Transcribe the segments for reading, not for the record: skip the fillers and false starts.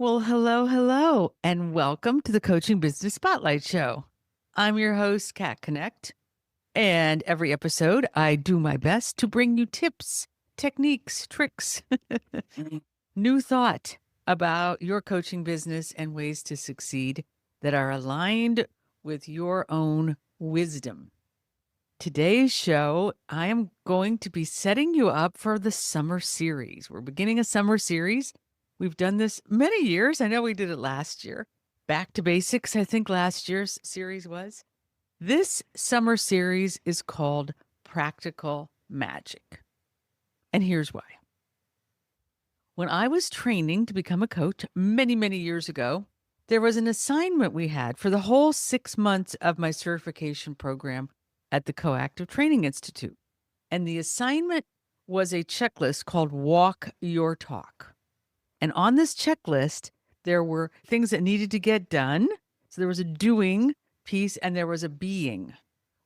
Well, hello, hello, and welcome to the Coaching Business Spotlight Show. I'm your host, Kat Connect, and every episode I do my best to bring you tips, techniques, tricks, new thought about your coaching business and ways to succeed that are aligned with your own wisdom. Today's show, I am going to be setting you up for the summer series. We're beginning a summer series. We've done this many years. I know we did it last year. Back to Basics, I think last year's series was. This summer series is called Practical Magic. And here's why. When I was training to become a coach many, many years ago, there was an assignment we had for the whole 6 months of my certification program at the Coactive Training Institute. And the assignment was a checklist called Walk Your Talk. And on this checklist, there were things that needed to get done. So there was a doing piece and there was a being,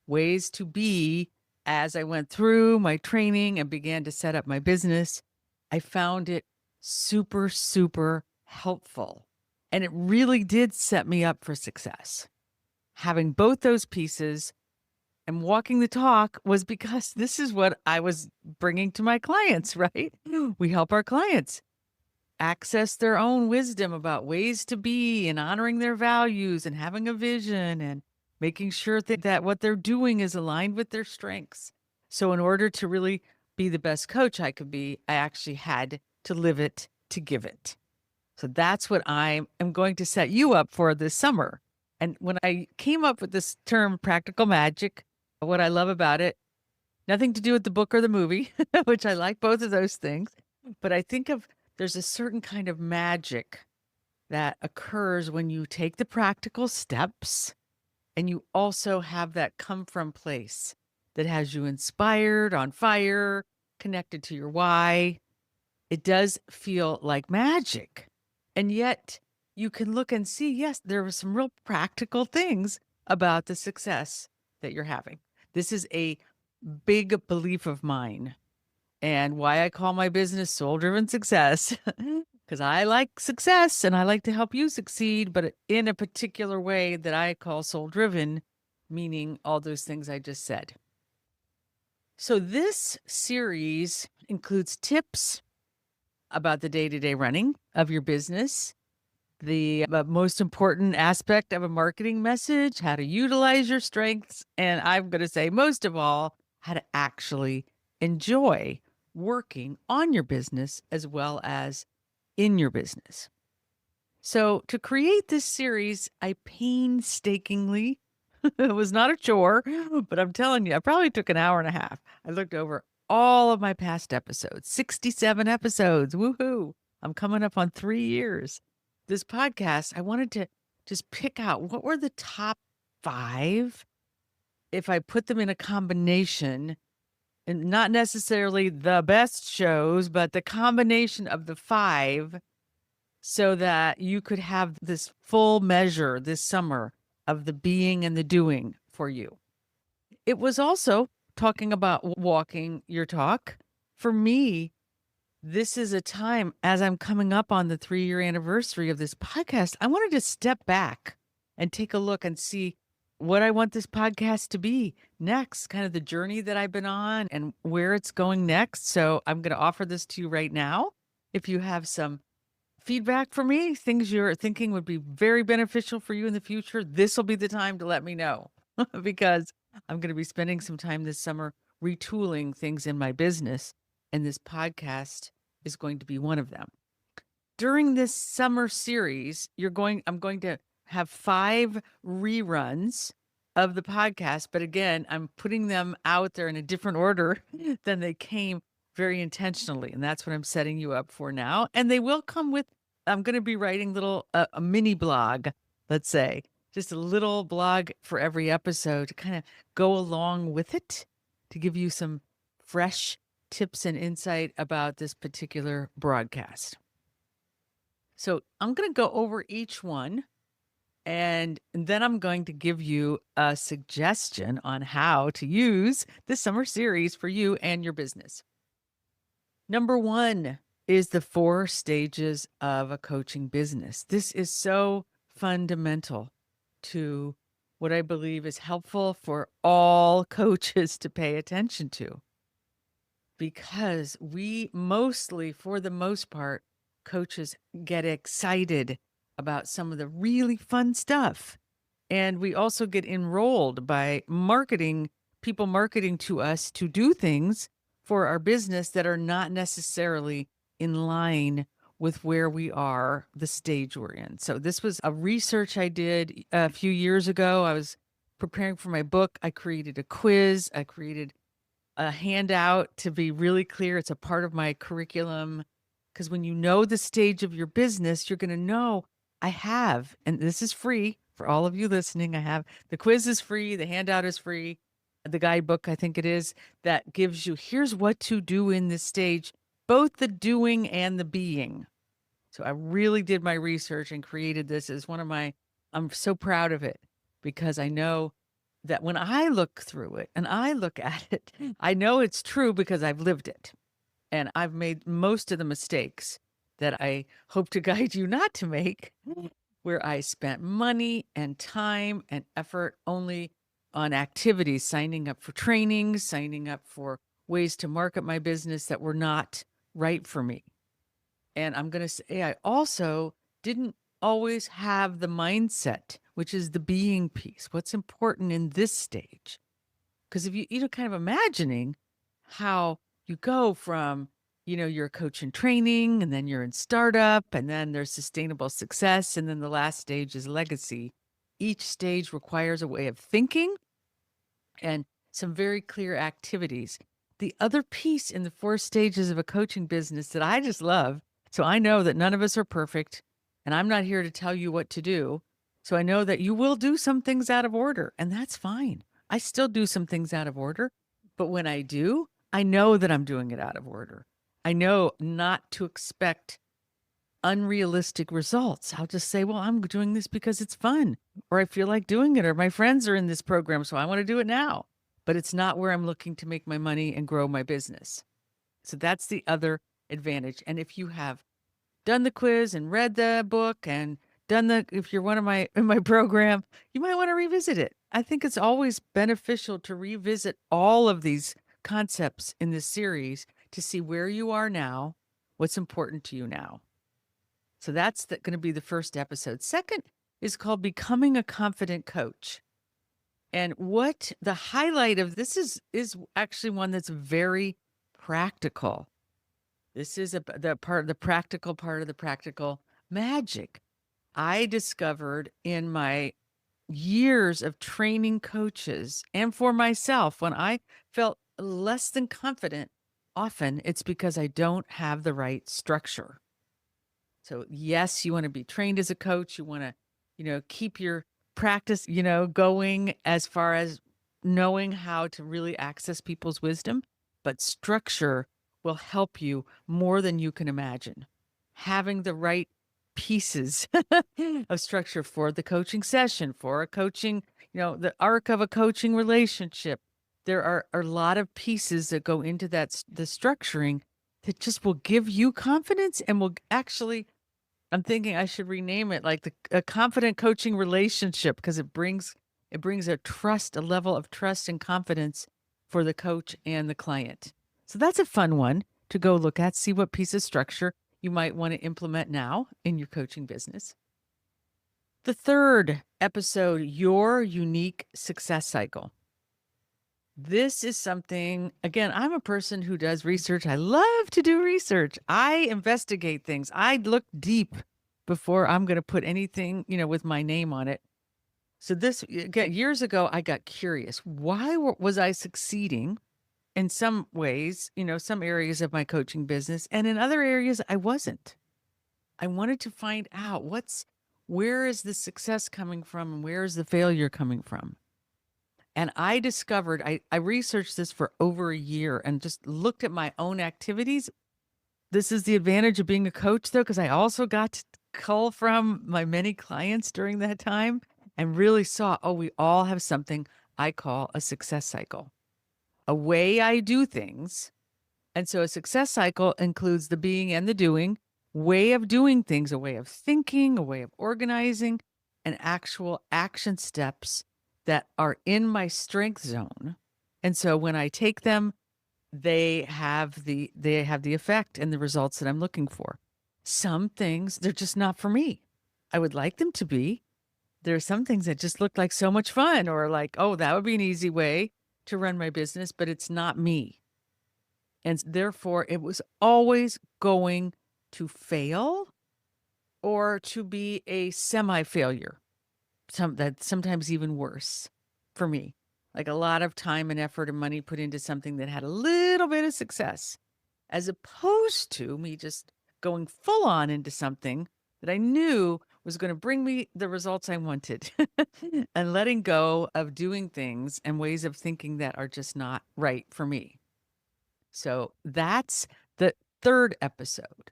ways to be. As I went through my training and began to set up my business, I found it super, super helpful. And it really did set me up for success. Having both those pieces and walking the talk was because this is what I was bringing to my clients, right? We help our clients access their own wisdom about ways to be and honoring their values and having a vision and making sure that what they're doing is aligned with their strengths. So in order to really be the best coach I could be, I actually had to live it to give it. So that's what I am going to set you up for this summer. And when I came up with this term practical magic, what I love about it, nothing to do with the book or the movie, which I like both of those things. But I think there's a certain kind of magic that occurs when you take the practical steps and you also have that come from place that has you inspired, on fire, connected to your why. It does feel like magic. And yet you can look and see, yes, there are some real practical things about the success that you're having. This is a big belief of mine and why I call my business Soul Driven Success, because I like success and I like to help you succeed, but in a particular way that I call soul driven, meaning all those things I just said. So this series includes tips about the day-to-day running of your business, the most important aspect of a marketing message, how to utilize your strengths, and I'm going to say most of all, how to actually enjoy working on your business as well as in your business. So to create this series, I painstakingly, it was not a chore, but I'm telling you, I probably took an hour and a half. I looked over all of my past episodes, 67 episodes. Woohoo. I'm coming up on 3 years. This podcast, I wanted to just pick out what were the top 5 if I put them in a combination, and not necessarily the best shows, but the combination of the 5 so that you could have this full measure this summer of the being and the doing for you. It was also talking about walking your talk. For me, this is a time as I'm coming up on the 3-year anniversary of this podcast, I wanted to step back and take a look and see what I want this podcast to be next, kind of the journey that I've been on and where it's going next. So I'm going to offer this to you right now. If you have some feedback for me, things you're thinking would be very beneficial for you in the future, this will be the time to let me know because I'm going to be spending some time this summer retooling things in my business. And this podcast is going to be one of them. During this summer series, I'm going to have 5 reruns of the podcast. But again, I'm putting them out there in a different order than they came very intentionally. And that's what I'm setting you up for now. And they will come with, I'm going to be writing a mini blog, let's say, just a little blog for every episode to kind of go along with it, to give you some fresh tips and insight about this particular broadcast. So I'm going to go over each one, and then I'm going to give you a suggestion on how to use this summer series for you and your business. Number 1, is the 4 stages of a coaching business. This is so fundamental to what I believe is helpful for all coaches to pay attention to, because we mostly, for the most part, coaches get excited about some of the really fun stuff. And we also get enrolled by people marketing to us to do things for our business that are not necessarily in line with where we are, the stage we're in. So this was a research I did a few years ago. I was preparing for my book. I created a quiz. I created a handout to be really clear. It's a part of my curriculum, because when you know the stage of your business, you're going to know and this is free for all of you listening. The quiz is free, the handout is free, the guidebook, I think it is, that gives you here's what to do in this stage, both the doing and the being. So I really did my research and created this as I'm so proud of it, because I know that when I look through it and I look at it, I know it's true because I've lived it. And I've made most of the mistakes that I hope to guide you not to make, where I spent money and time and effort only on activities, signing up for trainings, signing up for ways to market my business that were not right for me. And I'm going to say, I also didn't always have the mindset, which is the being piece. What's important in this stage? Because if you kind of imagining how you go from, you're a coach in training, and then you're in startup, and then there's sustainable success, and then the last stage is legacy. Each stage requires a way of thinking and some very clear activities. The other piece in the 4 stages of a coaching business that I just love, so I know that none of us are perfect, and I'm not here to tell you what to do. So I know that you will do some things out of order, and that's fine. I still do some things out of order, but when I do, I know that I'm doing it out of order. I know not to expect unrealistic results. I'll just say, well, I'm doing this because it's fun, or I feel like doing it, or my friends are in this program, so I want to do it now. But it's not where I'm looking to make my money and grow my business. So that's the other advantage. And if you have done the quiz and read the book and if you're one of in my program, you might want to revisit it. I think it's always beneficial to revisit all of these concepts in this series to see where you are now, what's important to you now. So that's going to be the first episode. Second is called Becoming a Confident Coach. And what the highlight of this is actually one that's very practical. This is the practical part of the practical magic. I discovered in my years of training coaches and for myself, when I felt less than confident, often it's because I don't have the right structure. So yes, you want to be trained as a coach. You want to, keep your practice, going as far as knowing how to really access people's wisdom, but structure will help you more than you can imagine. Having the right pieces of structure for the coaching session, for a coaching, the arc of a coaching relationship. There are a lot of pieces that go into the structuring that just will give you confidence and will actually, I'm thinking I should rename it like a confident coaching relationship, because it brings a level of trust and confidence for the coach and the client. So that's a fun one to go look at, see what piece of structure you might want to implement now in your coaching business. The third episode, your unique success cycle. This is something, again, I'm a person who does research. I love to do research. I investigate things. I look deep before I'm going to put anything, with my name on it. So this, again, years ago, I got curious. Why was I succeeding in some ways, some areas of my coaching business, and in other areas I wasn't? I wanted to find out where is the success coming from and where is the failure coming from? And I discovered, I researched this for over a year and just looked at my own activities. This is the advantage of being a coach, though, because I also got to cull from my many clients during that time and really saw, we all have something I call a success cycle, a way I do things And so a success cycle includes the being and the doing, way of doing things, a way of thinking, a way of organizing, and actual action steps that are in my strength zone. And so when I take them, they have the effect and the results that I'm looking for. Some things, they're just not for me. I would like them to be. There are some things that just look like so much fun, or like, oh, that would be an easy way to run my business, but it's not me. And therefore, it was always going to fail or to be a semi-failure. That's sometimes even worse for me. Like a lot of time and effort and money put into something that had a little bit of success, as opposed to me just going full on into something that I knew was going to bring me the results I wanted and letting go of doing things and ways of thinking that are just not right for me. So that's the third episode.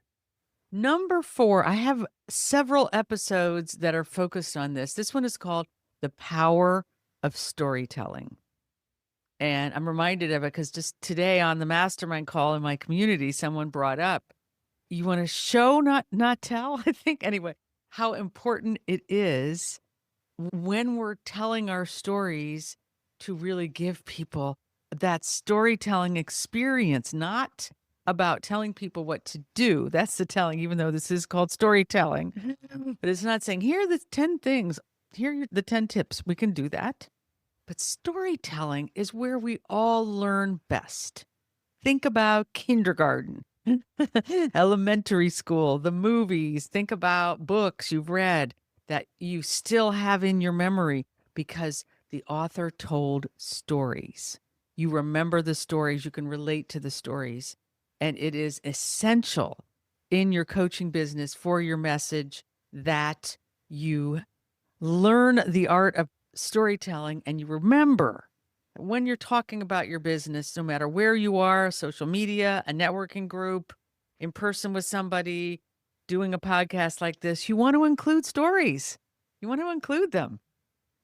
Number 4, I have several episodes that are focused on this. This one is called The Power of Storytelling. And I'm reminded of it because just today on the mastermind call in my community, someone brought up, you want to show, not tell, I think. Anyway, how important it is when we're telling our stories to really give people that storytelling experience, not about telling people what to do. That's the telling, even though this is called storytelling. But it's not saying, here are the 10 things, here are the 10 tips. We can do that. But storytelling is where we all learn best. Think about kindergarten, elementary school, the movies. Think about books you've read that you still have in your memory because the author told stories. You remember the stories, you can relate to the stories, and it is essential in your coaching business for your message that you learn the art of storytelling and you remember when you're talking about your business, no matter where you are, social media, a networking group, in person with somebody, doing a podcast like this, you want to include stories. You want to include them.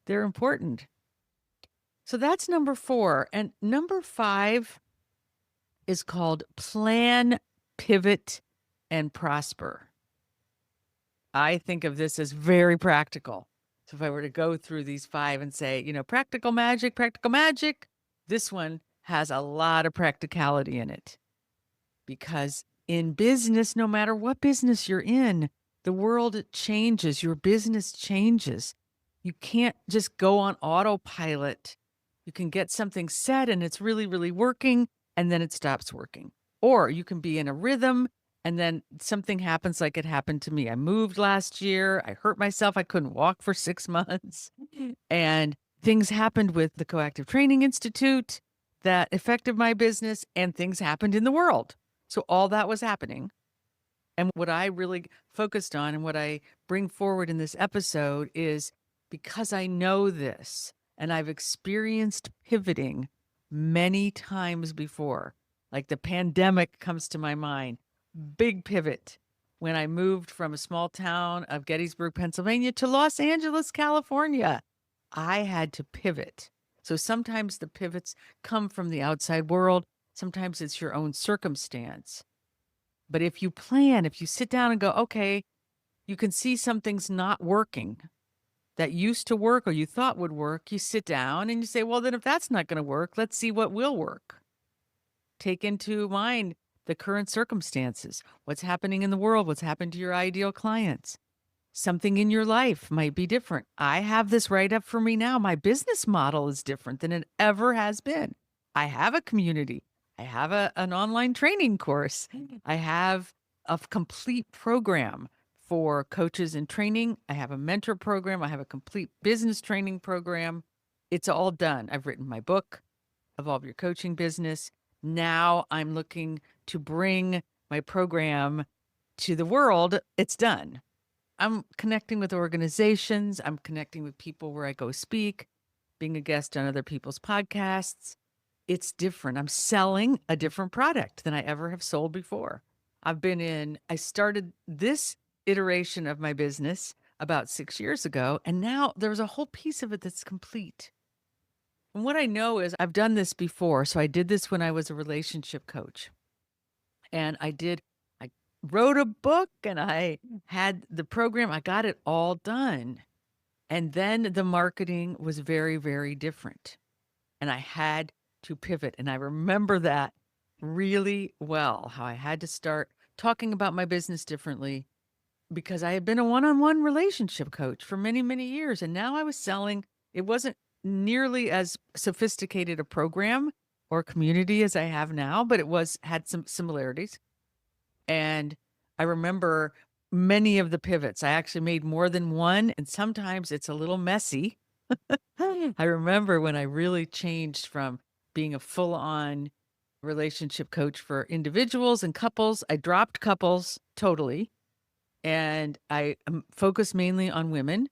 They're important. So that's number 4. And number 5 is called Plan, Pivot, and Prosper. I think of this as very practical. So if I were to go through these 5 and say, practical magic, this one has a lot of practicality in it. Because in business, no matter what business you're in, the world changes, your business changes. You can't just go on autopilot. You can get something set and it's really, really working, and then it stops working. Or you can be in a rhythm and then something happens like it happened to me. I moved last year. I hurt myself. I couldn't walk for 6 months. And things happened with the Coactive Training Institute that affected my business, and things happened in the world. So all that was happening. And what I really focused on and what I bring forward in this episode is, because I know this and I've experienced pivoting many times before, like the pandemic comes to my mind, big pivot when I moved from a small town of Gettysburg, Pennsylvania to Los Angeles, California. I had to pivot. So sometimes the pivots come from the outside world. Sometimes it's your own circumstance. But if you plan, if you sit down and go, okay, you can see something's not working that used to work or you thought would work. You sit down and you say, well, then if that's not going to work, let's see what will work. Take into mind the current circumstances, what's happening in the world, what's happened to your ideal clients. Something in your life might be different. I have this right up for me now. My business model is different than it ever has been. I have a community. I have an online training course. I have a complete program for coaches in training. I have a mentor program. I have a complete business training program. It's all done. I've written my book, Evolve Your Coaching Business. Now I'm looking to bring my program to the world. It's done. I'm connecting with organizations. I'm connecting with people where I go speak, being a guest on other people's podcasts. It's different. I'm selling a different product than I ever have sold before. I started this iteration of my business about 6 years ago, and now there's a whole piece of it that's complete. And what I know is I've done this before. So I did this when I was a relationship coach. And I wrote a book and I had the program, I got it all done. And then the marketing was very, very different. And I had to pivot. And I remember that really well, how I had to start talking about my business differently because I had been a one on one relationship coach for many, many years. And now I was selling, it wasn't nearly as sophisticated a program or community as I have now, but had some similarities. And I remember many of the pivots. I actually made more than one, and sometimes it's a little messy. I remember when I really changed from being a full on relationship coach for individuals and couples. I dropped couples totally, and I focused mainly on women,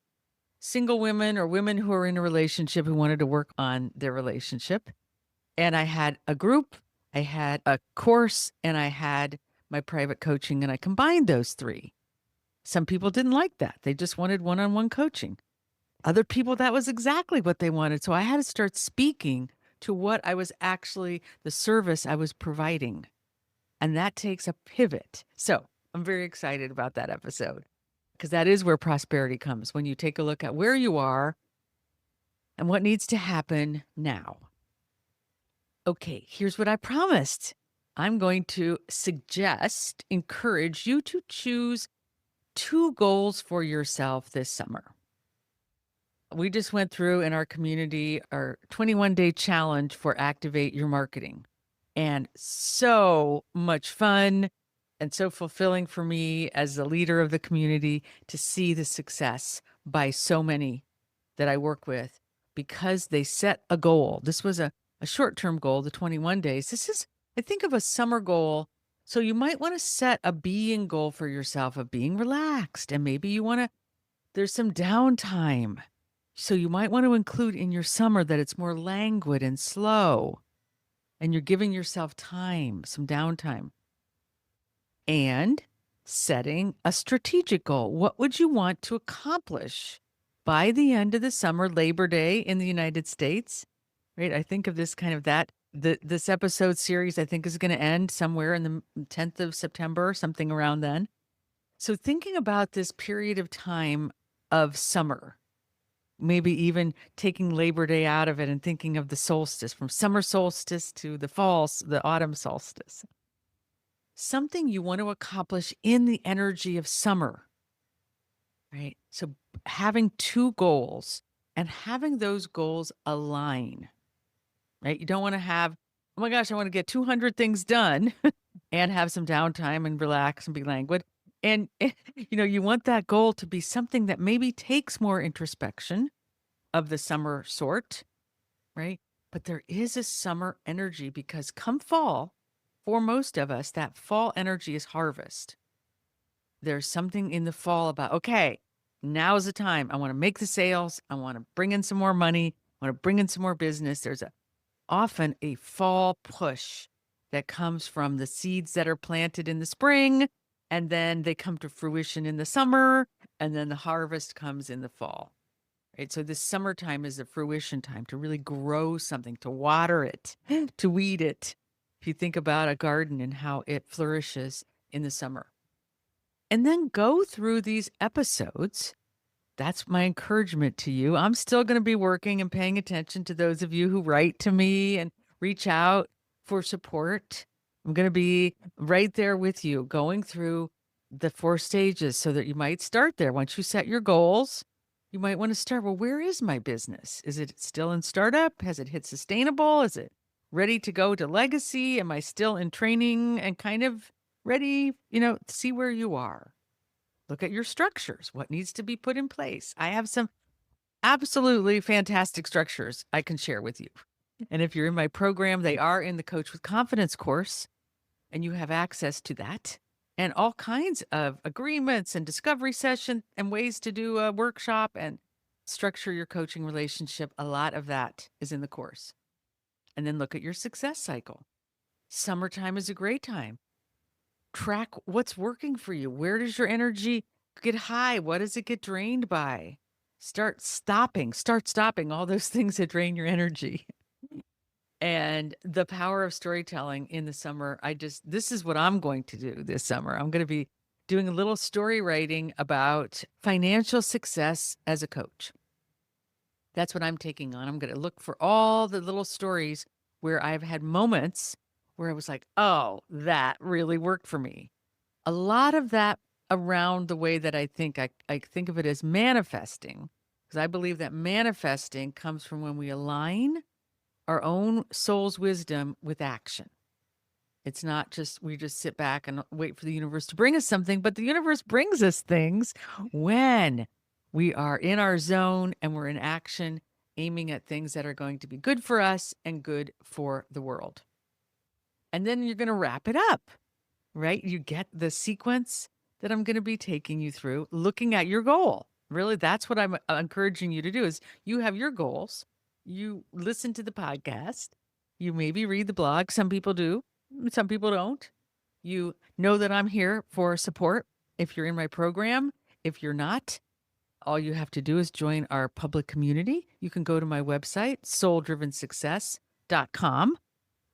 single women or women who are in a relationship who wanted to work on their relationship. And I had a group, I had a course, and I had my private coaching, and I combined those three. Some people didn't like that. They just wanted one on one coaching. Other people, that was exactly what they wanted. So I had to start speaking to what I was actually, the service I was providing. And that takes a pivot. So I'm very excited about that episode because that is where prosperity comes when you take a look at where you are and what needs to happen now. Okay, here's what I promised. I'm going to encourage you to choose 2 goals for yourself this summer. We just went through in our community our 21-day challenge for Activate Your Marketing. And so much fun and so fulfilling for me as the leader of the community to see the success by so many that I work with because they set a goal. This was a short-term goal, the 21 days. I think of a summer goal. So you might want to set a being goal for yourself of being relaxed. And maybe there's some downtime. So you might want to include in your summer that it's more languid and slow. And you're giving yourself time, some downtime. And setting a strategic goal. What would you want to accomplish by the end of the summer, Labor Day in the United States? Right? I think of this this episode series, I think, is going to end somewhere in the 10th of September, something around then. So thinking about this period of time of summer, maybe even taking Labor Day out of it and thinking of the solstice, from summer solstice to the autumn solstice. Something you want to accomplish in the energy of summer, right? So having 2 goals and having those goals align, right? You don't want to have, oh my gosh, I want to get 200 things done and have some downtime and relax and be languid. And, you want that goal to be something that maybe takes more introspection of the summer sort, right? But there is a summer energy because come fall, for most of us, that fall energy is harvest. There's something in the fall about, okay, now's the time. I want to make the sales. I want to bring in some more money. I want to bring in some more business. There's often a fall push that comes from the seeds that are planted in the spring, and then they come to fruition in the summer, and then the harvest comes in the fall. Right? So this summertime is the fruition time to really grow something, to water it, to weed it. If you think about a garden and how it flourishes in the summer. And then go through these episodes. That's my encouragement to you. I'm still going to be working and paying attention to those of you who write to me and reach out for support. I'm going to be right there with you, going through the 4 stages so that you might start there. Once you set your goals, you might want to start, well, where is my business? Is it still in startup? Has it hit sustainable? Is it ready to go to legacy? Am I still in training and kind of ready, see where you are? Look at your structures. What needs to be put in place? I have some absolutely fantastic structures I can share with you. And if you're in my program, they are in the Coach with Confidence course, and you have access to that and all kinds of agreements and discovery session and ways to do a workshop and structure your coaching relationship. A lot of that is in the course. And then look at your success cycle. Summertime is a great time. Track what's working for you. Where does your energy get high? What does it get drained by? Start stopping all those things that drain your energy. And the power of storytelling in the summer, this is what I'm going to do this summer. I'm going to be doing a little story writing about financial success as a coach. That's what I'm taking on. I'm going to look for all the little stories where I've had moments where I was like, oh, that really worked for me. A lot of that around the way that I think of it as manifesting, because I believe that manifesting comes from when we align our own soul's wisdom with action. It's not just we just sit back and wait for the universe to bring us something, but the universe brings us things when we are in our zone and we're in action, aiming at things that are going to be good for us and good for the world. And then you're going to wrap it up, right? You get the sequence that I'm going to be taking you through, looking at your goal. Really, that's what I'm encouraging you to do is you have your goals. You listen to the podcast. You maybe read the blog. Some people do. Some people don't. You know that I'm here for support if you're in my program. If you're not, all you have to do is join our public community. You can go to my website, souldrivensuccess.com,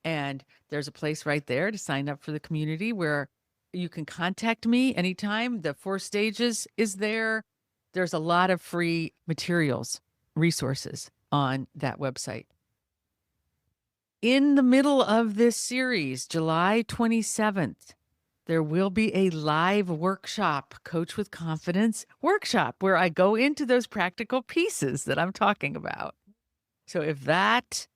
and there's a place right there to sign up for the community where you can contact me anytime. The 4 stages is there. There's a lot of free materials, resources on that website. In the middle of this series, July 27th, there will be a live workshop, Coach with Confidence workshop, where I go into those practical pieces that I'm talking about. So if that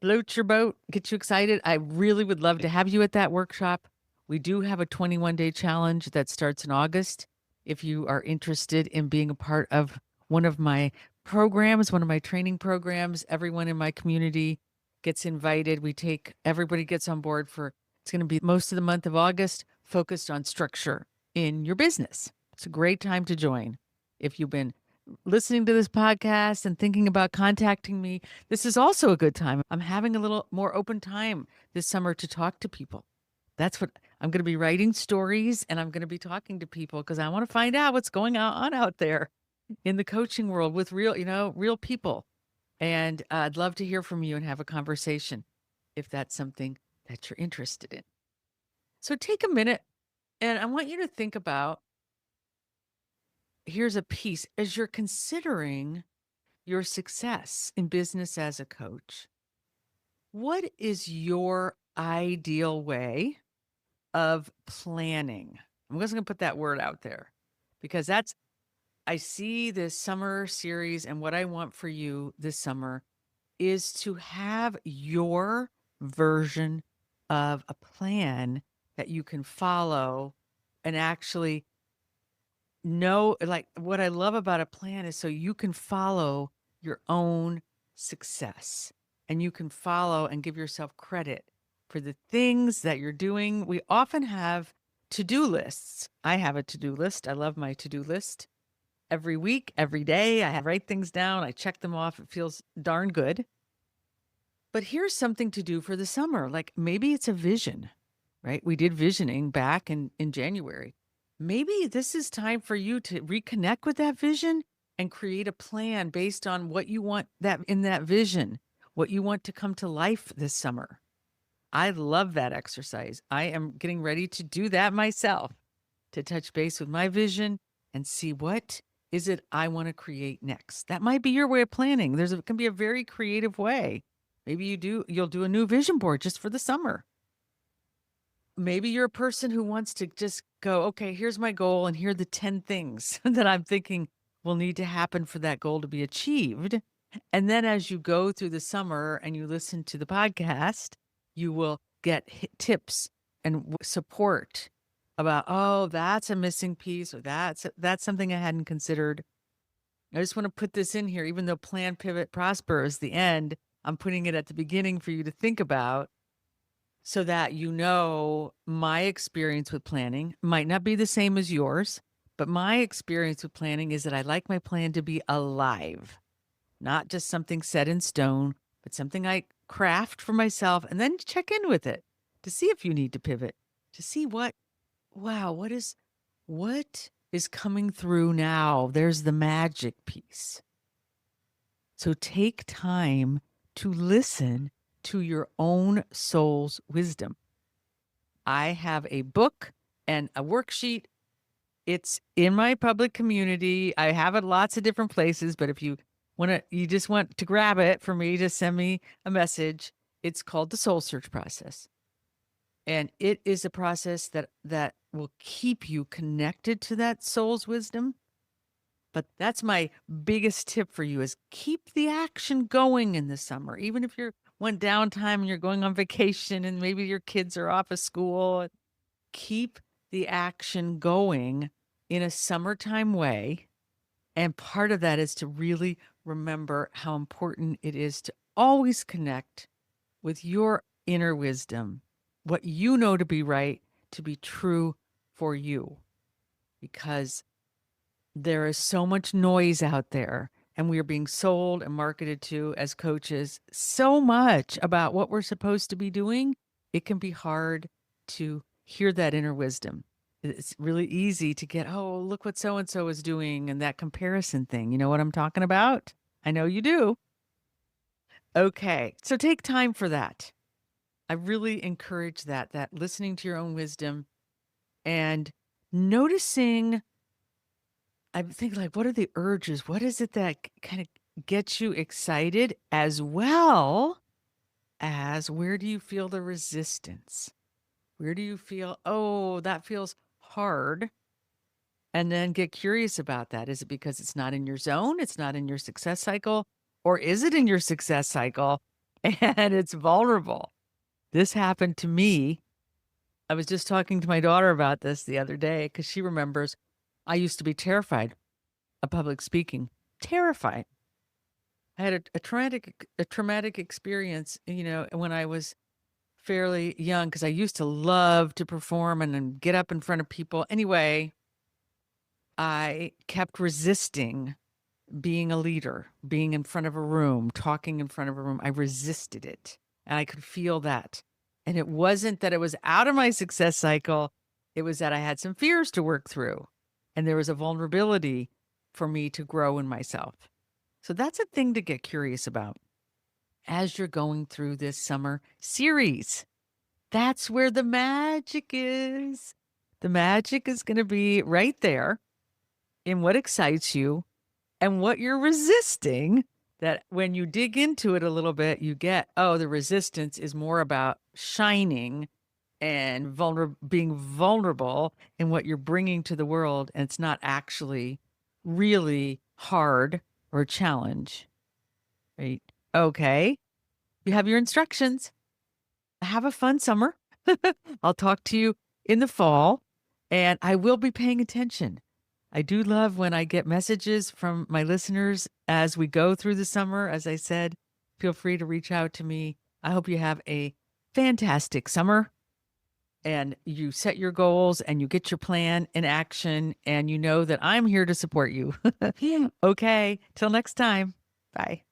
floats your boat, gets you excited, I really would love to have you at that workshop. We do have a 21-day challenge that starts in August. If you are interested in being a part of one of my programs, one of my training programs, everyone in my community gets invited. Everybody gets on board it's going to be most of the month of August focused on structure in your business. It's a great time to join. If you've been listening to this podcast and thinking about contacting me, this is also a good time. I'm having a little more open time this summer to talk to people. That's what I'm going to be writing stories, and I'm going to be talking to people because I want to find out what's going on out there in the coaching world with real people. And I'd love to hear from you and have a conversation if that's something that you're interested in. So take a minute, and I want you to think about, here's a piece as you're considering your success in business as a coach. What is your ideal way of planning? I'm just going to put that word out there because I see this summer series, and what I want for you this summer is to have your version of a plan that you can follow and actually know. Like, what I love about a plan is so you can follow your own success and you can follow and give yourself credit for the things that you're doing. We often have to-do lists. I have a to-do list. I love my to-do list. Every week, every day, I write things down. I check them off. It feels darn good. But here's something to do for the summer. Like maybe it's a vision, right? We did visioning back in January. Maybe this is time for you to reconnect with that vision and create a plan based on what you want that in that vision, what you want to come to life this summer. I love that exercise. I am getting ready to do that myself, to touch base with my vision and see what is it I want to create next. That might be your way of planning. It can be a very creative way. Maybe you'll do a new vision board just for the summer. Maybe you're a person who wants to just go, okay, here's my goal, and here are the 10 things that I'm thinking will need to happen for that goal to be achieved. And then as you go through the summer and you listen to the podcast, you will get tips and support about, oh, that's a missing piece, or that's something I hadn't considered. I just want to put this in here, even though plan, pivot, prosper is the end, I'm putting it at the beginning for you to think about so that you know my experience with planning might not be the same as yours, but my experience with planning is that I like my plan to be alive, not just something set in stone, but something I craft for myself and then check in with it to see if you need to pivot, to see what is coming through now. There's the magic piece. So take time to listen to your own soul's wisdom. I have a book and a worksheet. It's in my public community. I have it lots of different places, but if you you just want to grab it for me, just send me a message. It's called the Soul Search Process. And it is a process that will keep you connected to that soul's wisdom. But that's my biggest tip for you is keep the action going in the summer. Even if you're one downtime and you're going on vacation and maybe your kids are off of school, keep the action going in a summertime way. And part of that is to really remember how important it is to always connect with your inner wisdom, what you know to be right, to be true for you. Because there is so much noise out there, and we are being sold and marketed to as coaches so much about what we're supposed to be doing. It can be hard to hear that inner wisdom. It's really easy to get, oh, look what so and so is doing, and that comparison thing. You know what I'm talking about? I know you do. Okay, so take time for that. I really encourage that listening to your own wisdom and noticing. I think, like, what are the urges? What is it that kind of gets you excited, as well as where do you feel the resistance? Where do you feel, oh, that feels hard? And then get curious about that. Is it because it's not in your zone? It's not in your success cycle? Or is it in your success cycle and it's vulnerable? This happened to me. I was just talking to my daughter about this the other day because she remembers I used to be terrified of public speaking. Terrified. I had a traumatic experience, when I was fairly young, because I used to love to perform and then get up in front of people. Anyway, I kept resisting being a leader, being in front of a room, talking in front of a room. I resisted it, and I could feel that. And it wasn't that it was out of my success cycle. It was that I had some fears to work through, and there was a vulnerability for me to grow in myself. So that's a thing to get curious about as you're going through this summer series. That's where the magic is. The magic is going to be right there in what excites you and what you're resisting. That when you dig into it a little bit, you get, oh, the resistance is more about shining and being vulnerable in what you're bringing to the world. And it's not actually really hard or a challenge, right? Okay. You have your instructions. Have a fun summer. I'll talk to you in the fall, and I will be paying attention. I do love when I get messages from my listeners as we go through the summer. As I said, feel free to reach out to me. I hope you have a fantastic summer and you set your goals and you get your plan in action, and you know that I'm here to support you. Okay, till next time. Bye.